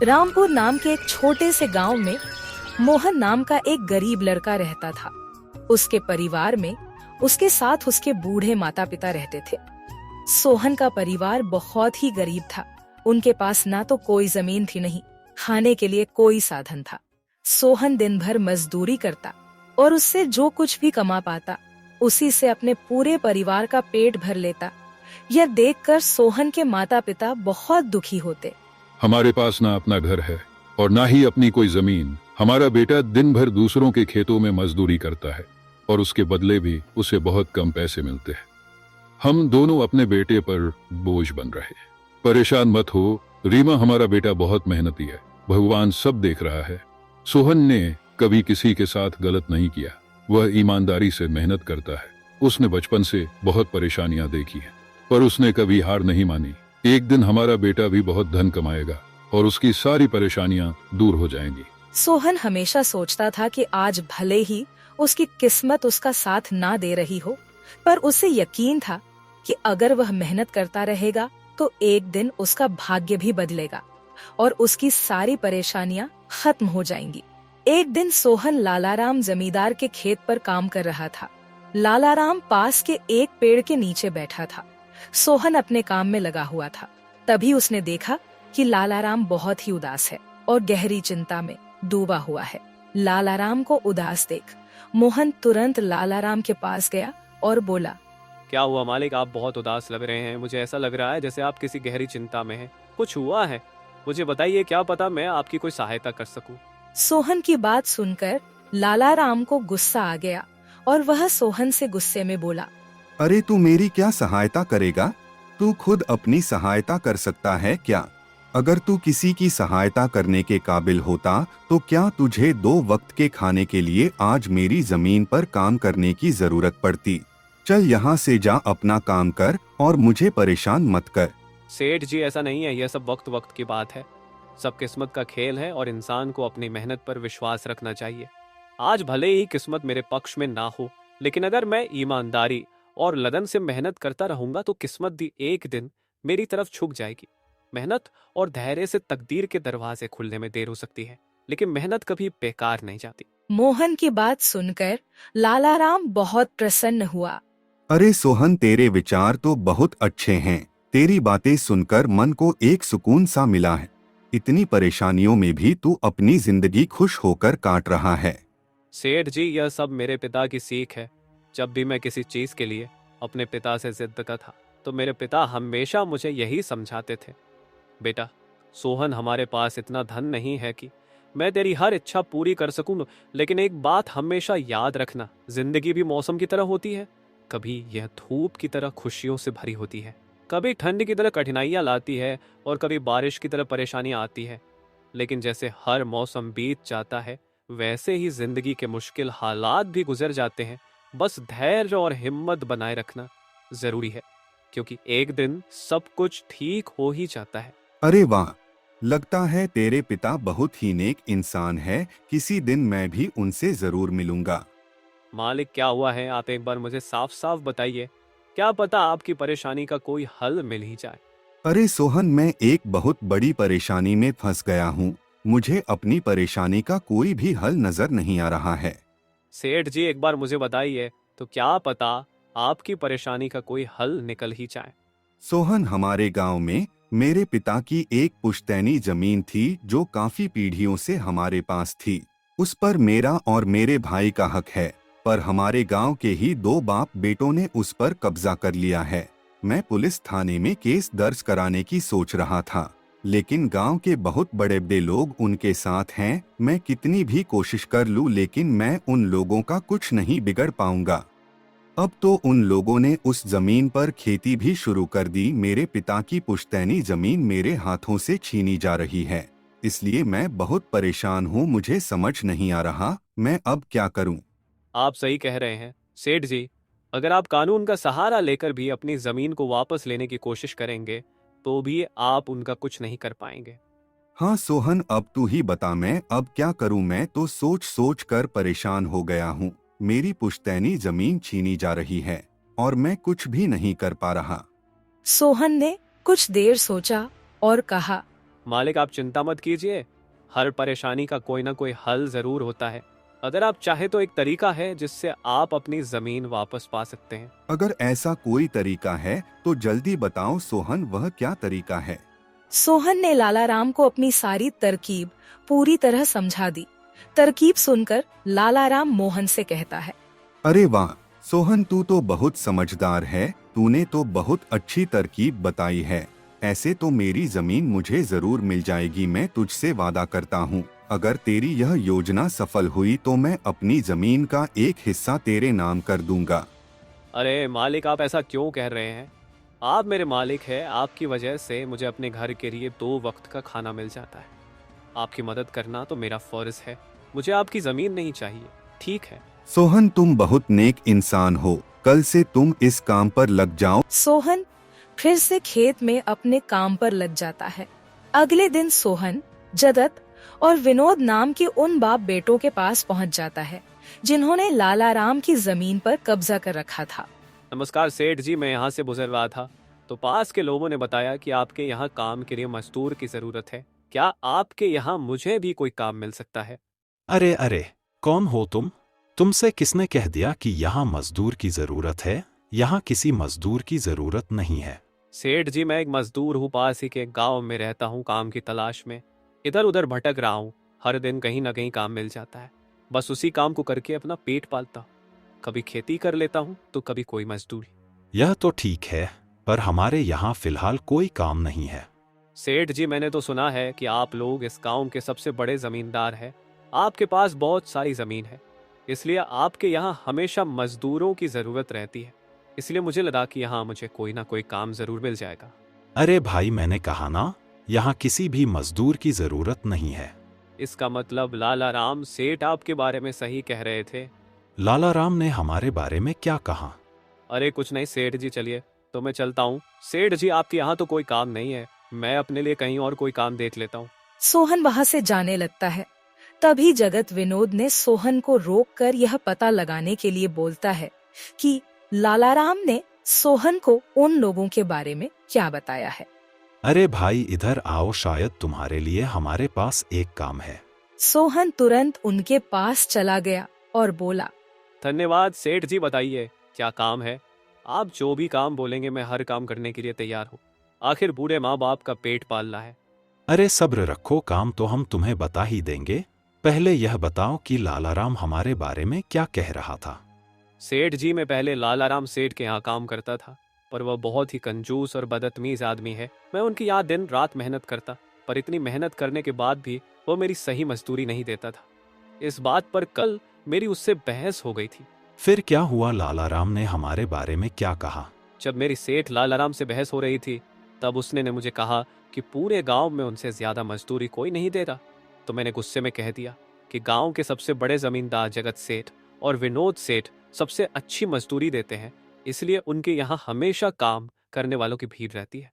रामपुर नाम के एक छोटे से गांव में मोहन नाम का एक गरीब लड़का रहता था। उसके परिवार में उसके साथ उसके बूढ़े माता पिता रहते थे। सोहन का परिवार बहुत ही गरीब था। उनके पास ना तो कोई जमीन थी, नहीं खाने के लिए कोई साधन था। सोहन दिन भर मजदूरी करता और उससे जो कुछ भी कमा पाता उसी से अपने पूरे परिवार का पेट भर लेता। यह देखकर सोहन के माता पिता बहुत दुखी होते। हमारे पास ना अपना घर है और ना ही अपनी कोई जमीन। हमारा बेटा दिन भर दूसरों के खेतों में मजदूरी करता है और उसके बदले भी उसे बहुत कम पैसे मिलते हैं। हम दोनों अपने बेटे पर बोझ बन रहे हैं। परेशान मत हो रीमा, हमारा बेटा बहुत मेहनती है, भगवान सब देख रहा है। सोहन ने कभी किसी के साथ गलत नहीं किया, वह ईमानदारी से मेहनत करता है। उसने बचपन से बहुत परेशानियां देखी हैं, पर उसने कभी हार नहीं मानी। एक दिन हमारा बेटा भी बहुत धन कमाएगा और उसकी सारी परेशानियां दूर हो जाएंगी। सोहन हमेशा सोचता था कि आज भले ही उसकी किस्मत उसका साथ ना दे रही हो, पर उसे यकीन था कि अगर वह मेहनत करता रहेगा तो एक दिन उसका भाग्य भी बदलेगा और उसकी सारी परेशानियां खत्म हो जाएंगी। एक दिन सोहन लालाराम जमींदार के खेत पर काम कर रहा था। लालाराम पास के एक पेड़ के नीचे बैठा था। सोहन अपने काम में लगा हुआ था। तभी उसने देखा कि लालाराम बहुत ही उदास है और गहरी चिंता में डूबा हुआ है। लालाराम को उदास देख मोहन तुरंत लालाराम के पास गया और बोला, क्या हुआ मालिक, आप बहुत उदास लग रहे हैं। मुझे ऐसा लग रहा है जैसे आप किसी गहरी चिंता में हैं। कुछ हुआ है? मुझे बताइए, क्या पता मैं आपकी कोई सहायता कर सकूं। सोहन की बात सुनकर लालाराम को गुस्सा आ गया और वह सोहन से गुस्से में बोला, अरे तू मेरी क्या सहायता करेगा? तू खुद अपनी सहायता कर सकता है क्या? अगर तू किसी की सहायता करने के काबिल होता तो क्या तुझे 2 वक्त के खाने के लिए आज मेरी जमीन पर काम करने की जरूरत पड़ती? चल यहाँ से जा, अपना काम कर और मुझे परेशान मत कर। सेठ जी, ऐसा नहीं है, यह सब वक्त वक्त की बात है। सब किस्मत का खेल है और इंसान को अपनी मेहनत पर विश्वास रखना चाहिए। आज भले ही किस्मत मेरे पक्ष में ना हो, लेकिन अगर मैं ईमानदारी और लगन से मेहनत करता रहूंगा तो किस्मत भी एक दिन मेरी तरफ झुक जाएगी। मेहनत और धैर्य से तकदीर के दरवाजे खुलने में देर हो सकती है, लेकिन मेहनत कभी बेकार नहीं जाती। मोहन की बात सुनकर लालाराम बहुत प्रसन्न हुआ। अरे सोहन, तेरे विचार तो बहुत अच्छे हैं। तेरी बातें सुनकर मन को एक सुकून सा मिला है। इतनी परेशानियों में भी तू अपनी जिंदगी खुश होकर काट रहा है। सेठ जी, यह सब मेरे पिता की सीख है। जब भी मैं किसी चीज के लिए अपने पिता से जिद करता था तो मेरे पिता हमेशा मुझे यही समझाते थे, बेटा सोहन, हमारे पास इतना धन नहीं है कि मैं तेरी हर इच्छा पूरी कर सकूं, लेकिन एक बात हमेशा याद रखना, जिंदगी भी मौसम की तरह होती है। कभी यह धूप की तरह खुशियों से भरी होती है, कभी ठंड की तरह कठिनाइयां लाती है और कभी बारिश की तरह परेशानियां आती है। लेकिन जैसे हर मौसम बीत जाता है वैसे ही जिंदगी के मुश्किल हालात भी गुजर जाते हैं। बस धैर्य और हिम्मत बनाए रखना जरूरी है, क्योंकि एक दिन सब कुछ ठीक हो ही जाता है। अरे वाह, लगता है तेरे पिता बहुत ही नेक इंसान है। किसी दिन मैं भी उनसे जरूर मिलूंगा। मालिक, क्या हुआ है? आप एक बार मुझे साफ साफ बताइए, क्या पता आपकी परेशानी का कोई हल मिल ही जाए। अरे सोहन, मैं एक बहुत बड़ी परेशानी में फंस गया हूँ। मुझे अपनी परेशानी का कोई भी हल नजर नहीं आ रहा है। सेठ जी, एक बार मुझे बताइए, तो क्या पता आपकी परेशानी का कोई हल निकल ही जाए। सोहन, हमारे गांव में मेरे पिता की एक पुश्तैनी जमीन थी जो काफी पीढ़ियों से हमारे पास थी। उस पर मेरा और मेरे भाई का हक है, पर हमारे गांव के ही 2 बाप बेटों ने उस पर कब्जा कर लिया है। मैं पुलिस थाने में केस दर्ज कराने की सोच रहा था, लेकिन गांव के बहुत बड़े बड़े लोग उनके साथ हैं। मैं कितनी भी कोशिश कर लूं, लेकिन मैं उन लोगों का कुछ नहीं बिगड़ पाऊंगा। अब तो उन लोगों ने उस जमीन पर खेती भी शुरू कर दी। मेरे पिता की पुश्तैनी जमीन मेरे हाथों से छीनी जा रही है, इसलिए मैं बहुत परेशान हूँ। मुझे समझ नहीं आ रहा मैं अब क्या करूँ। आप सही कह रहे हैं सेठ जी, अगर आप कानून का सहारा लेकर भी अपनी जमीन को वापस लेने की कोशिश करेंगे तो भी आप उनका कुछ नहीं कर पाएंगे। हाँ सोहन, अब तू ही बता, मैं अब क्या करूँ? मैं तो सोच सोच कर परेशान हो गया हूँ। मेरी पुश्तैनी जमीन छीनी जा रही है और मैं कुछ भी नहीं कर पा रहा। सोहन ने कुछ देर सोचा और कहा, मालिक आप चिंता मत कीजिए, हर परेशानी का कोई ना कोई हल जरूर होता है। अगर आप चाहे तो एक तरीका है जिससे आप अपनी जमीन वापस पा सकते हैं। अगर ऐसा कोई तरीका है तो जल्दी बताओ सोहन, वह क्या तरीका है? सोहन ने लालाराम को अपनी सारी तरकीब पूरी तरह समझा दी। तरकीब सुनकर लालाराम मोहन से कहता है, अरे वाह सोहन, तू तो बहुत समझदार है, तूने तो बहुत अच्छी तरकीब बताई है। ऐसे तो मेरी जमीन मुझे जरूर मिल जाएगी, मैं तुझसे वादा करता हूँ। अगर तेरी यह योजना सफल हुई तो मैं अपनी जमीन का एक हिस्सा तेरे नाम कर दूंगा। अरे मालिक, आप ऐसा क्यों कह रहे हैं? आप मेरे मालिक हैं, आपकी वजह से मुझे अपने घर के लिए 2 वक्त का खाना मिल जाता है। आपकी मदद करना तो मेरा फर्ज है, मुझे आपकी जमीन नहीं चाहिए, ठीक है? सोहन तुम बहुत नेक इंसान हो, कल से तुम इस काम पर लग जाओ। सोहन फिर से खेत में अपने काम पर लग जाता है। अगले दिन सोहन जगत और विनोद नाम के उन बाप बेटों के पास पहुंच जाता है जिन्होंने लालाराम की जमीन पर कब्जा कर रखा था। नमस्कार सेठ जी, मैं यहाँ से गुजर रहा था तो पास के लोगों ने बताया कि आपके यहाँ काम के लिए मजदूर की जरूरत है। क्या आपके यहाँ मुझे भी कोई काम मिल सकता है? अरे अरे, कौन हो तुम? तुमसे किसने कह दिया कि यहाँ मजदूर की जरूरत है? यहाँ किसी मजदूर की जरूरत नहीं है। सेठ जी, मैं एक मजदूर हूँ, पास ही के गांव में रहता हूँ, काम की तलाश में इधर उधर भटक रहा हूँ। हर दिन कहीं ना कहीं काम मिल जाता है, बस उसी काम को करके अपना पेट पालता हूँ। कभी खेती कर लेता हूँ तो कभी कोई मजदूरी। यह तो ठीक है, पर हमारे यहाँ फिलहाल कोई काम नहीं है। सेठ जी, मैंने तो सुना है कि आप लोग इस गांव के सबसे बड़े जमींदार हैं। आपके पास बहुत सारी जमीन है, इसलिए आपके यहाँ हमेशा मजदूरों की जरूरत रहती है। इसलिए मुझे लगा कि यहाँ मुझे कोई ना कोई काम जरूर मिल जाएगा। अरे भाई, मैंने कहा ना, यहाँ किसी भी मजदूर की जरूरत नहीं है। इसका मतलब लालाराम सेठ आपके बारे में सही कह रहे थे? लालाराम ने हमारे बारे में क्या कहा? अरे कुछ नहीं सेठ जी, चलिए तो मैं चलता हूँ। सेठ जी, आपके यहाँ तो कोई काम नहीं है, मैं अपने लिए कहीं और कोई काम देख लेता हूँ। सोहन वहाँ से जाने लगता है। तभी जगत विनोद ने सोहन को रोककर यह पता लगाने के लिए बोलता है कि लालाराम ने सोहन को उन लोगों के बारे में क्या बताया है। अरे भाई, इधर आओ, शायद तुम्हारे लिए हमारे पास एक काम है। सोहन तुरंत उनके पास चला गया और बोला, धन्यवाद सेठ जी, बताइए क्या काम है? आप जो भी काम बोलेंगे मैं हर काम करने के लिए तैयार हूँ। आखिर बूढ़े माँ बाप का पेट पालना है। अरे सब्र रखो, काम तो हम तुम्हें बता ही देंगे। पहले यह बताओ कि लालाराम हमारे बारे में क्या कह रहा था। सेठ जी, मैं पहले लालाराम सेठ के यहाँ काम करता था, पर वह बहुत ही कंजूस और बदतमीज आदमी है। मैं उनकी यहाँ दिन रात मेहनत करता, पर इतनी मेहनत करने के बाद भी वो मेरी सही मजदूरी नहीं देता था। इस बात पर कल मेरी उससे बहस हो गई थी। फिर क्या हुआ? लालाराम ने हमारे बारे में क्या कहा? जब मेरी सेठ लालाराम से बहस हो रही थी, तब उसने ने मुझे कहा कि पूरे गांव में उनसे ज्यादा मजदूरी कोई नहीं दे रहा। तो मैंने गुस्से में कह दिया कि गांव के सबसे बड़े जमींदार जगत सेठ और विनोद सेठ सबसे अच्छी मजदूरी देते हैं, इसलिए उनके यहाँ हमेशा काम करने वालों की भीड़ रहती है।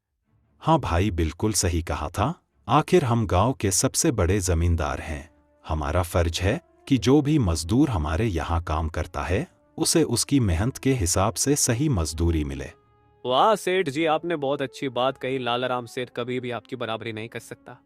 हाँ भाई, बिल्कुल सही कहा था। आखिर हम गांव के सबसे बड़े जमींदार हैं। हमारा फर्ज है कि जो भी मजदूर हमारे यहाँ काम करता है उसे उसकी मेहनत के हिसाब से सही मजदूरी मिले। वाह सेठ जी, आपने बहुत अच्छी बात कही। लालाराम सेठ कभी भी आपकी बराबरी नहीं कर सकता,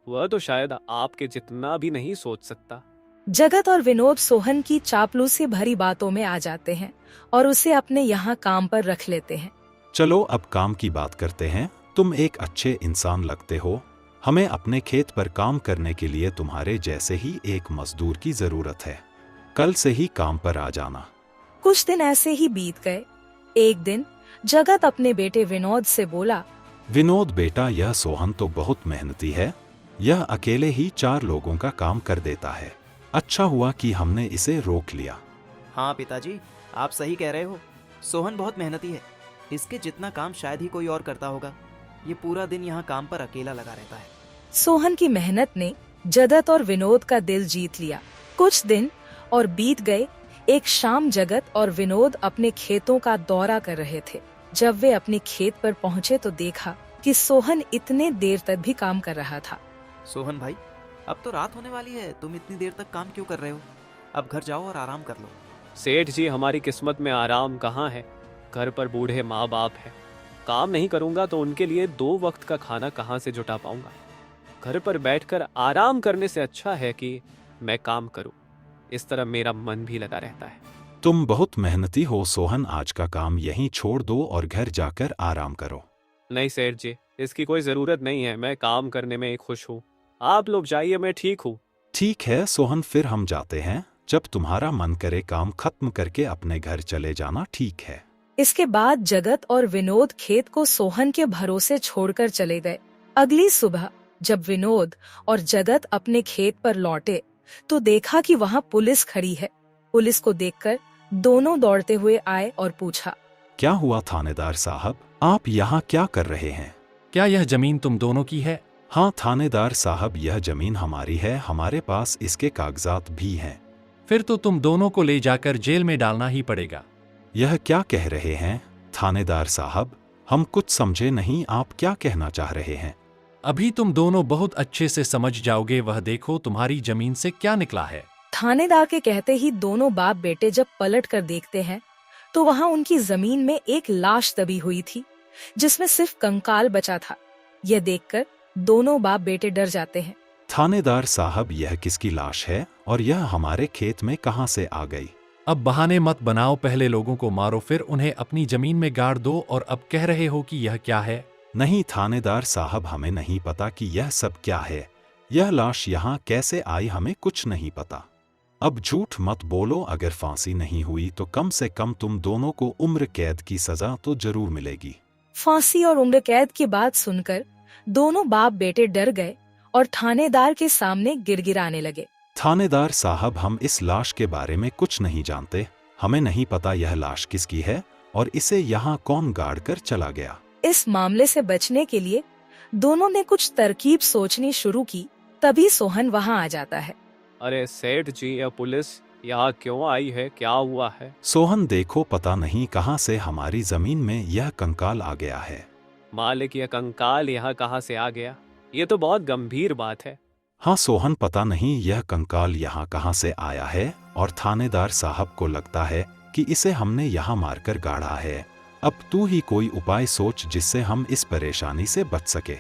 वह तो शायद आपके जितना भी नहीं सोच सकता। जगत और विनोद सोहन की चापलूसी भरी बातों में आ जाते हैं और उसे अपने यहाँ काम पर रख लेते हैं। चलो अब काम की बात करते हैं। तुम एक अच्छे इंसान लगते हो। हमें अपने खेत पर काम करने के लिए तुम्हारे जैसे ही एक मजदूर की जरूरत है। कल से ही काम पर आ जाना। कुछ दिन ऐसे ही बीत गए। एक दिन जगत अपने बेटे विनोद से बोला, विनोद बेटा, यह सोहन तो बहुत मेहनती है। यह अकेले ही 4 लोगों का काम कर देता है। अच्छा हुआ कि हमने इसे रोक लिया। हाँ पिताजी, आप सही कह रहे हो। सोहन बहुत मेहनती है, इसके जितना काम शायद ही कोई और करता होगा। ये पूरा दिन यहाँ काम पर अकेला लगा रहता है। सोहन की मेहनत ने जगत और विनोद का दिल जीत लिया। कुछ दिन और बीत गए। एक शाम जगत और विनोद अपने खेतों का दौरा कर रहे थे। जब वे अपने खेत पर पहुँचे तो देखा कि सोहन इतने देर तक भी काम कर रहा था। सोहन भाई, अब तो रात होने वाली है, तुम इतनी देर तक काम क्यों कर रहे हो? अब घर जाओ और आराम कर लो। सेठ जी, हमारी किस्मत में आराम कहाँ है? घर पर बूढ़े माँ बाप हैं। काम नहीं करूँगा तो उनके लिए 2 वक्त का खाना कहाँ से जुटा पाऊंगा? घर पर बैठकर आराम करने से अच्छा है कि मैं काम करूं। इस तरह मेरा मन भी लगा रहता है। तुम बहुत मेहनती हो सोहन, आज का काम यहीं छोड़ दो और घर जाकर आराम करो। नहीं सेठ जी, इसकी कोई जरूरत नहीं है। मैं काम करने में खुश हूँ। आप लोग जाइए, मैं ठीक हूँ। ठीक है सोहन, फिर हम जाते हैं। जब तुम्हारा मन करे काम खत्म करके अपने घर चले जाना, ठीक है। इसके बाद जगत और विनोद खेत को सोहन के भरोसे छोड़कर चले गए। अगली सुबह जब विनोद और जगत अपने खेत पर लौटे तो देखा कि वहाँ पुलिस खड़ी है। पुलिस को देखकर दोनों दौड़ते हुए आए और पूछा, क्या हुआ थानेदार साहब, आप यहाँ क्या कर रहे हैं? क्या यह जमीन तुम दोनों की है? हाँ थानेदार साहब, यह जमीन हमारी है, हमारे पास इसके कागजात भी हैं। फिर तो तुम दोनों को ले जाकर जेल में डालना ही पड़ेगा। यह क्या कह रहे हैं थानेदार साहब, हम कुछ समझे नहीं, आप क्या कहना चाह रहे हैं? अभी तुम दोनों बहुत अच्छे से समझ जाओगे। वह देखो तुम्हारी जमीन से क्या निकला है। थानेदार के कहते ही दोनों बाप बेटे जब पलट कर देखते हैं तो वहाँ उनकी जमीन में एक लाश दबी हुई थी जिसमें सिर्फ कंकाल बचा था। यह देखकर दोनों बाप बेटे डर जाते हैं। थानेदार साहब, यह किसकी लाश है और यह हमारे खेत में कहाँ से आ गई? अब बहाने मत बनाओ, पहले लोगों को मारो फिर उन्हें अपनी जमीन में गाड़ दो और अब कह रहे हो कि यह क्या है? नहीं थानेदार साहब, हमें नहीं पता कि यह सब क्या है। यह लाश यहाँ कैसे आई हमें कुछ नहीं पता। अब झूठ मत बोलो, अगर फांसी नहीं हुई तो कम से कम तुम दोनों को उम्र कैद की सजा तो जरूर मिलेगी। फांसी और उम्र कैद की बात सुनकर दोनों बाप बेटे डर गए और थानेदार के सामने गिड़गिड़ाने लगे। थानेदार साहब, हम इस लाश के बारे में कुछ नहीं जानते। हमें नहीं पता यह लाश किसकी है और इसे यहाँ कौन गाड़ कर चला गया। इस मामले से बचने के लिए दोनों ने कुछ तरकीब सोचनी शुरू की। तभी सोहन वहाँ आ जाता है। अरे सेठ जी, यह पुलिस यहाँ क्यों आई है? क्या हुआ है? सोहन देखो, पता नहीं कहाँ से हमारी जमीन में यह कंकाल आ गया है। मालिक, यह कंकाल यहाँ कहाँ से आ गया? ये तो बहुत गंभीर बात है। हाँ सोहन, पता नहीं यह कंकाल यहाँ कहाँ से आया है और थानेदार साहब को लगता है कि इसे हमने यहाँ मारकर गाड़ा है। अब तू ही कोई उपाय सोच जिससे हम इस परेशानी से बच सके।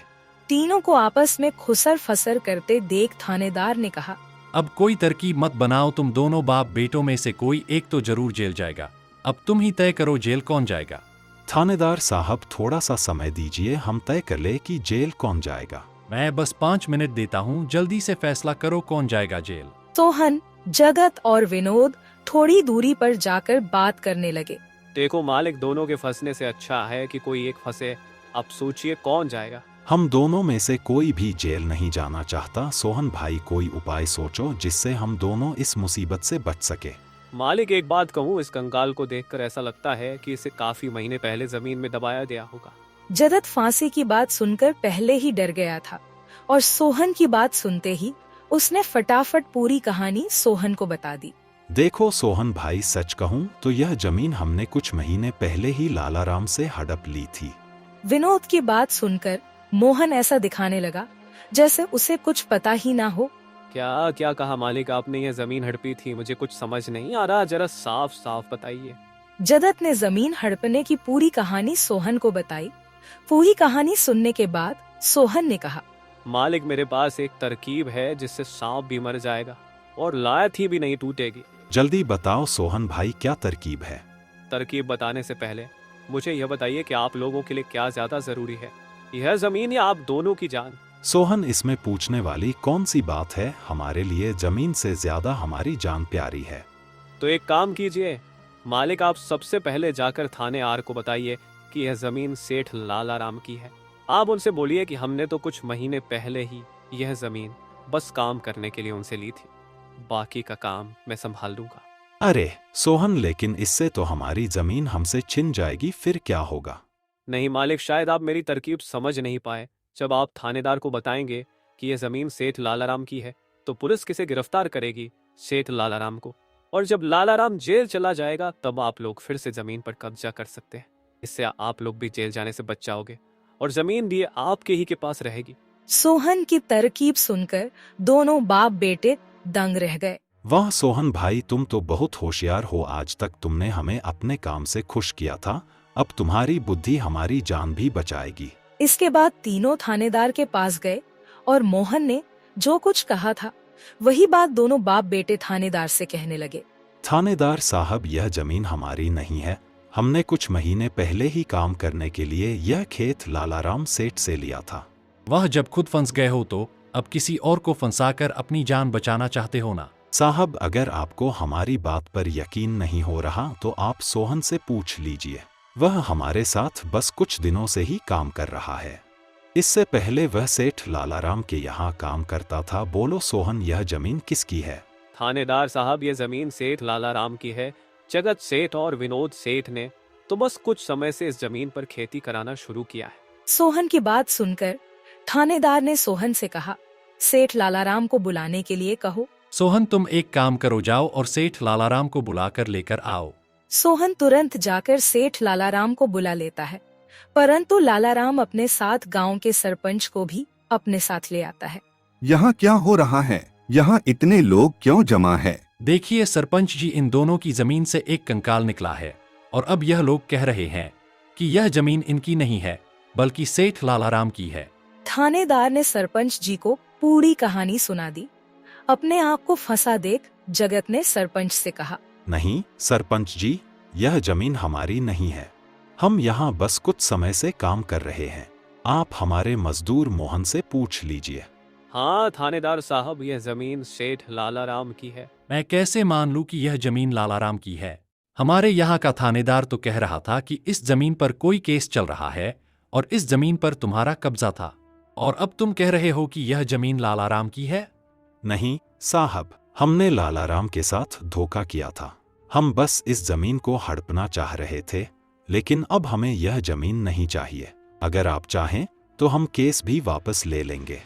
तीनों को आपस में खुसर फसर करते देख थानेदार ने कहा, अब कोई तरकीब मत बनाओ, तुम दोनों बाप बेटों में से कोई एक तो जरूर जेल जाएगा। अब तुम ही तय करो जेल कौन जाएगा। थानेदार साहब, थोड़ा सा समय दीजिए, हम तय कर ले कि जेल कौन जाएगा। मैं बस 5 मिनट देता हूँ, जल्दी से फैसला करो कौन जाएगा जेल। सोहन, जगत और विनोद थोड़ी दूरी पर जाकर बात करने लगे। देखो मालिक, दोनों के फंसने से अच्छा है कि कोई एक फंसे। अब सोचिए कौन जाएगा। हम दोनों में से कोई भी जेल नहीं जाना चाहता। सोहन भाई, कोई उपाय सोचो जिससे हम दोनों इस मुसीबत से बच सके। मालिक, एक बात कहूँ, इस कंकाल को देखकर ऐसा लगता है कि इसे काफी महीने पहले जमीन में दबाया गया होगा। जगत फांसी की बात सुनकर पहले ही डर गया था और सोहन की बात सुनते ही उसने फटाफट पूरी कहानी सोहन को बता दी। देखो सोहन भाई, सच कहूँ तो यह जमीन हमने कुछ महीने पहले ही लालाराम से हड़प ली थी। विनोद की बात सुनकर मोहन ऐसा दिखाने लगा जैसे उसे कुछ पता ही ना हो। क्या क्या कहा मालिक आपने? ये जमीन हड़पी थी, मुझे कुछ समझ नहीं आ रहा, जरा साफ साफ बताइए। जगत ने जमीन हड़पने की पूरी कहानी सोहन को बताई। पूरी कहानी सुनने के बाद सोहन ने कहा, मालिक, मेरे पास एक तरकीब है जिससे सांप भी मर जाएगा और लाठी भी नहीं टूटेगी। जल्दी बताओ सोहन भाई, क्या तरकीब है? तरकीब बताने से पहले मुझे यह बताइए कि आप लोगों के लिए क्या ज्यादा जरूरी है, यह जमीन या आप दोनों की जान? सोहन, इसमें पूछने वाली कौन सी बात है? हमारे लिए जमीन से ज्यादा हमारी जान प्यारी है। तो एक काम कीजिए मालिक, आप सबसे पहले जाकर थाने आर को बताइए कि यह जमीन सेठ लालाराम की है। आप उनसे बोलिए कि हमने तो कुछ महीने पहले ही यह जमीन बस काम करने के लिए उनसे ली थी, बाकी का काम मैं संभाल लूंगा। अरे सोहन, लेकिन इससे तो हमारी जमीन हमसे छिन जाएगी, फिर क्या होगा? नहीं मालिक, शायद आप मेरी तरकीब समझ नहीं पाए। जब आप थानेदार को बताएंगे कि यह जमीन सेठ लालाराम की है तो पुलिस किसे गिरफ्तार करेगी? सेठ लालाराम को। और जब लालाराम जेल चला जाएगा तब आप लोग फिर से जमीन पर कब्जा कर सकते हैं। इससे आप लोग भी जेल जाने से बच जाओगे और जमीन भी आपके ही के पास रहेगी। सोहन की तरकीब सुनकर दोनों बाप बेटे दंग रह गए। वाह सोहन भाई, तुम तो बहुत होशियार हो। आज तक तुमने हमें अपने काम से खुश किया था, अब तुम्हारी बुद्धि हमारी जान भी बचाएगी। इसके बाद तीनों थानेदार के पास गए और मोहन ने जो कुछ कहा था वही बात दोनों बाप बेटे थानेदार से कहने लगे। थानेदार साहब, यह जमीन हमारी नहीं है। हमने कुछ महीने पहले ही काम करने के लिए यह खेत लालाराम सेठ से लिया था। वह जब खुद फंस गए हो तो अब किसी और को फंसाकर अपनी जान बचाना चाहते हो ना? साहब, अगर आपको हमारी बात पर यकीन नहीं हो रहा तो आप सोहन से पूछ लीजिए। वह हमारे साथ बस कुछ दिनों से ही काम कर रहा है। इससे पहले वह सेठ लालाराम के यहाँ काम करता था। बोलो सोहन, यह जमीन किसकी है? थानेदार साहब, ये जमीन सेठ लालाराम की है। जगत सेठ और विनोद सेठ ने तो बस कुछ समय से इस जमीन पर खेती कराना शुरू किया है। सोहन की बात सुनकर थानेदार ने सोहन से कहा, सेठ लालाराम को बुलाने के लिए कहो। सोहन, तुम एक काम करो, जाओ और सेठ लालाराम को बुलाकर लेकर आओ। सोहन तुरंत जाकर सेठ लालाराम को बुला लेता है, परंतु लालाराम अपने साथ गांव के सरपंच को भी अपने साथ ले आता है। यहाँ क्या हो रहा है? यहाँ इतने लोग क्यों जमा है? देखिए सरपंच जी, इन दोनों की जमीन से एक कंकाल निकला है और अब यह लोग कह रहे हैं कि यह जमीन इनकी नहीं है बल्कि सेठ लालाराम की है। थानेदार ने सरपंच जी को पूरी कहानी सुना दी। अपने आप को फंसा देख जगत ने सरपंच से कहा, नहीं सरपंच जी, यह जमीन हमारी नहीं है। हम यहाँ बस कुछ समय से काम कर रहे हैं। आप हमारे मजदूर मोहन से पूछ लीजिए। हाँ थानेदार साहब, यह जमीन सेठ लालाराम की है। मैं कैसे मान लूं कि यह जमीन लालाराम की है? हमारे यहाँ का थानेदार तो कह रहा था कि इस जमीन पर कोई केस चल रहा है और इस जमीन पर तुम्हारा कब्जा था, और अब तुम कह रहे हो कि यह जमीन लालाराम की है। नहीं साहब, हमने लालाराम के साथ धोखा किया था। हम बस इस जमीन को हड़पना चाह रहे थे, लेकिन अब हमें यह जमीन नहीं चाहिए। अगर आप चाहें तो हम केस भी वापस ले लेंगे।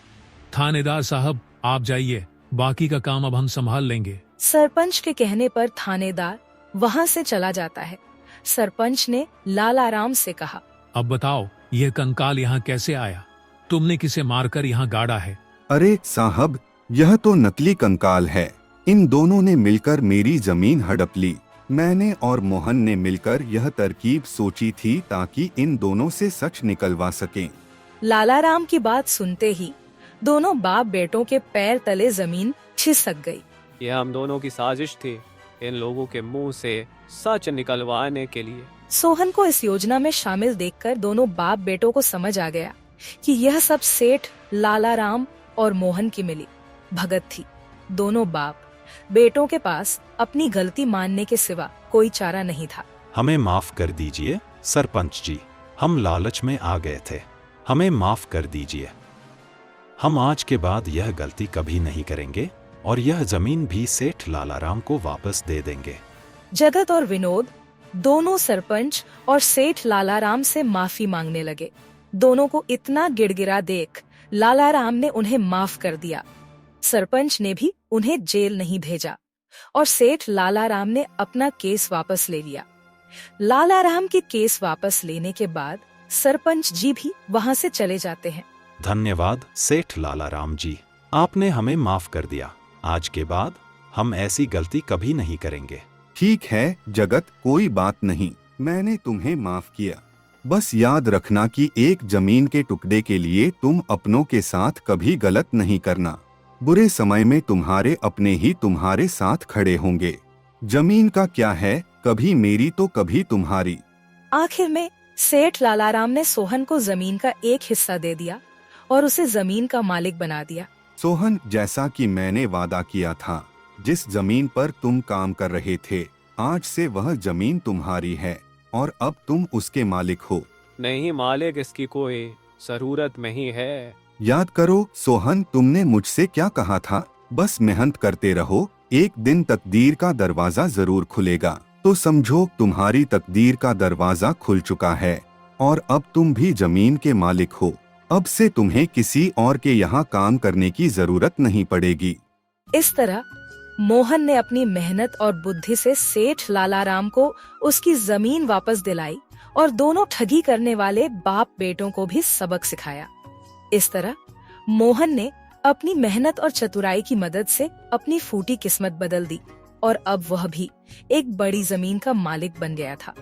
थानेदार साहब, आप जाइए, बाकी का काम अब हम संभाल लेंगे। सरपंच के कहने पर थानेदार वहाँ से चला जाता है। सरपंच ने लालाराम से कहा, अब बताओ, यह कंकाल यहाँ कैसे आया? तुमने किसे मारकर यहाँ गाड़ा है? अरे साहब, यह तो नकली कंकाल है। इन दोनों ने मिलकर मेरी जमीन हड़प ली। मैंने और मोहन ने मिलकर यह तरकीब सोची थी ताकि इन दोनों से सच निकलवा सकें। लालाराम की बात सुनते ही दोनों बाप बेटों के पैर तले जमीन खिसक गई। यह हम दोनों की साजिश थी, इन लोगों के मुंह से सच निकलवाने के लिए। सोहन को इस योजना में शामिल देखकर दोनों बाप बेटों को समझ आ गया कि यह सब सेठ लालाराम और मोहन की मिली भगत थी। दोनों बाप बेटों के पास अपनी गलती मानने के सिवा कोई चारा नहीं था। हमें माफ कर दीजिए सरपंच जी, हम लालच में आ गए थे। हमें माफ कर दीजिए। हम आज के बाद यह गलती कभी नहीं करेंगे और यह जमीन भी सेठ लालाराम को वापस दे देंगे। जगत और विनोद दोनों सरपंच और सेठ लालाराम से माफी मांगने लगे। दोनों को इतना गिड़गिड़ा देख लालाराम ने उन्हें माफ कर दिया। सरपंच ने भी उन्हें जेल नहीं भेजा और सेठ लालाराम ने अपना केस वापस ले लिया। लालाराम के केस वापस लेने के बाद सरपंच जी भी वहाँ से चले जाते हैं। धन्यवाद सेठ लालाराम जी, आपने हमें माफ कर दिया। आज के बाद हम ऐसी गलती कभी नहीं करेंगे। ठीक है जगत, कोई बात नहीं, मैंने तुम्हें माफ किया। बस याद रखना कि एक जमीन के टुकड़े के लिए तुम अपनों के साथ कभी गलत नहीं करना। बुरे समय में तुम्हारे अपने ही तुम्हारे साथ खड़े होंगे। जमीन का क्या है, कभी मेरी तो कभी तुम्हारी। आखिर में सेठ लालाराम ने सोहन को जमीन का एक हिस्सा दे दिया और उसे जमीन का मालिक बना दिया। सोहन, जैसा कि मैंने वादा किया था, जिस जमीन पर तुम काम कर रहे थे, आज से वह जमीन तुम्हारी है और अब तुम उसके मालिक हो। नहीं मालिक, इसकी कोई जरूरत नहीं है। याद करो सोहन, तुमने मुझसे क्या कहा था? बस मेहनत करते रहो, एक दिन तकदीर का दरवाजा जरूर खुलेगा। तो समझो तुम्हारी तकदीर का दरवाजा खुल चुका है और अब तुम भी जमीन के मालिक हो। अब से तुम्हें किसी और के यहाँ काम करने की जरूरत नहीं पड़ेगी। इस तरह मोहन ने अपनी मेहनत और बुद्धि से सेठ लालाराम को उसकी जमीन वापस दिलाई और दोनों ठगी करने वाले बाप बेटों को भी सबक सिखाया। इस तरह मोहन ने अपनी मेहनत और चतुराई की मदद से अपनी फूटी किस्मत बदल दी और अब वह भी एक बड़ी जमीन का मालिक बन गया था।